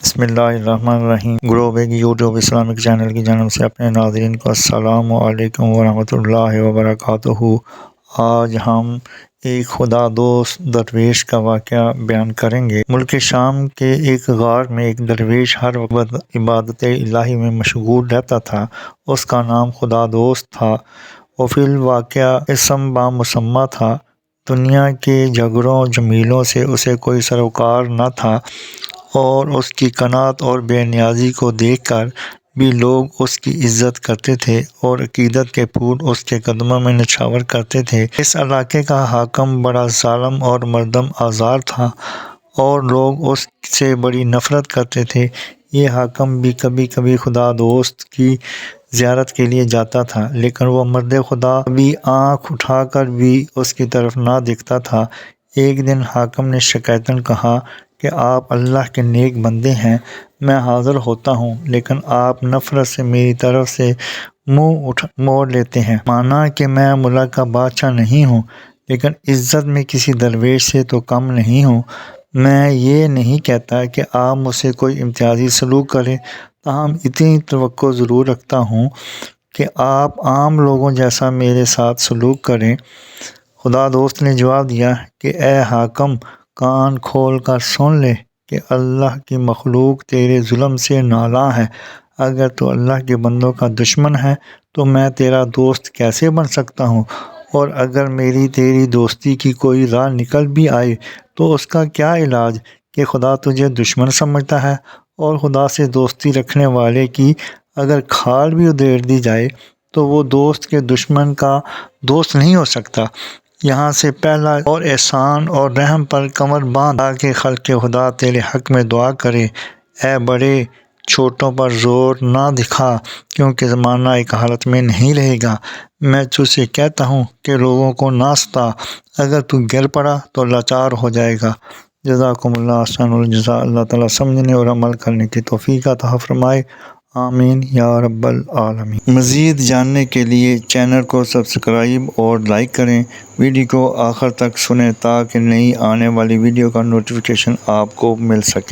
بسم اللہ الرحمن الرحیم۔ گروہ یوٹیوب اسلامک چینل کی جانب سے اپنے ناظرین کو السلام علیکم ورحمۃ اللہ وبرکاتہ۔ آج ہم ایک خدا دوست درویش کا واقعہ بیان کریں گے۔ ملک شام کے ایک غار میں ایک درویش ہر وقت عبادت الہی میں مشغول رہتا تھا۔ اس کا نام خدا دوست تھا۔ وہ فی الواقع اسم بامسمہ تھا۔ دنیا کے جھگڑوں جمیلوں سے اسے کوئی سروکار نہ تھا اور اس کی قناعت اور بے نیازی کو دیکھ کر بھی لوگ اس کی عزت کرتے تھے اور عقیدت کے پھول اس کے قدموں میں نچھاور کرتے تھے۔ اس علاقے کا حاکم بڑا ظالم اور مردم آزار تھا اور لوگ اس سے بڑی نفرت کرتے تھے۔ یہ حاکم بھی کبھی کبھی خدا دوست کی زیارت کے لیے جاتا تھا، لیکن وہ مرد خدا کبھی آنکھ اٹھا کر بھی اس کی طرف نہ دیکھتا تھا۔ ایک دن حاکم نے شکایتاً کہا کہ آپ اللہ کے نیک بندے ہیں، میں حاضر ہوتا ہوں، لیکن آپ نفرت سے میری طرف سے منہ موڑ لیتے ہیں۔ مانا کہ میں ملک کا بادشاہ نہیں ہوں، لیکن عزت میں کسی درویش سے تو کم نہیں ہوں۔ میں یہ نہیں کہتا کہ آپ مجھ سے کوئی امتیازی سلوک کریں، تاہم اتنی توقع ضرور رکھتا ہوں کہ آپ عام لوگوں جیسا میرے ساتھ سلوک کریں۔ خدا دوست نے جواب دیا کہ اے حاکم، کان کھول کر سن لے کہ اللہ کی مخلوق تیرے ظلم سے نالاں ہے۔ اگر تو اللہ کے بندوں کا دشمن ہے تو میں تیرا دوست کیسے بن سکتا ہوں؟ اور اگر میری تیری دوستی کی کوئی راہ نکل بھی آئے تو اس کا کیا علاج کہ خدا تجھے دشمن سمجھتا ہے، اور خدا سے دوستی رکھنے والے کی اگر کھال بھی ادھیڑ دی جائے تو وہ دوست کے دشمن کا دوست نہیں ہو سکتا۔ یہاں سے پہلا اور احسان اور رحم پر کمر باندھ تاکہ خلق خدا تیرے حق میں دعا کرے۔ اے بڑے، چھوٹوں پر زور نہ دکھا، کیونکہ زمانہ ایک حالت میں نہیں رہے گا۔ میں تجھ سے کہتا ہوں کہ لوگوں کو نہ ستا، اگر تو گر پڑا تو لاچار ہو جائے گا۔ جزاکم اللہ احسن الجزاء۔ اللہ تعالیٰ سمجھنے اور عمل کرنے کی توفیق عطا فرمائے، آمین یا رب العالمین۔ مزید جاننے کے لیے چینل کو سبسکرائب اور لائک کریں، ویڈیو کو آخر تک سنیں تاکہ نئی آنے والی ویڈیو کا نوٹیفیکیشن آپ کو مل سکے۔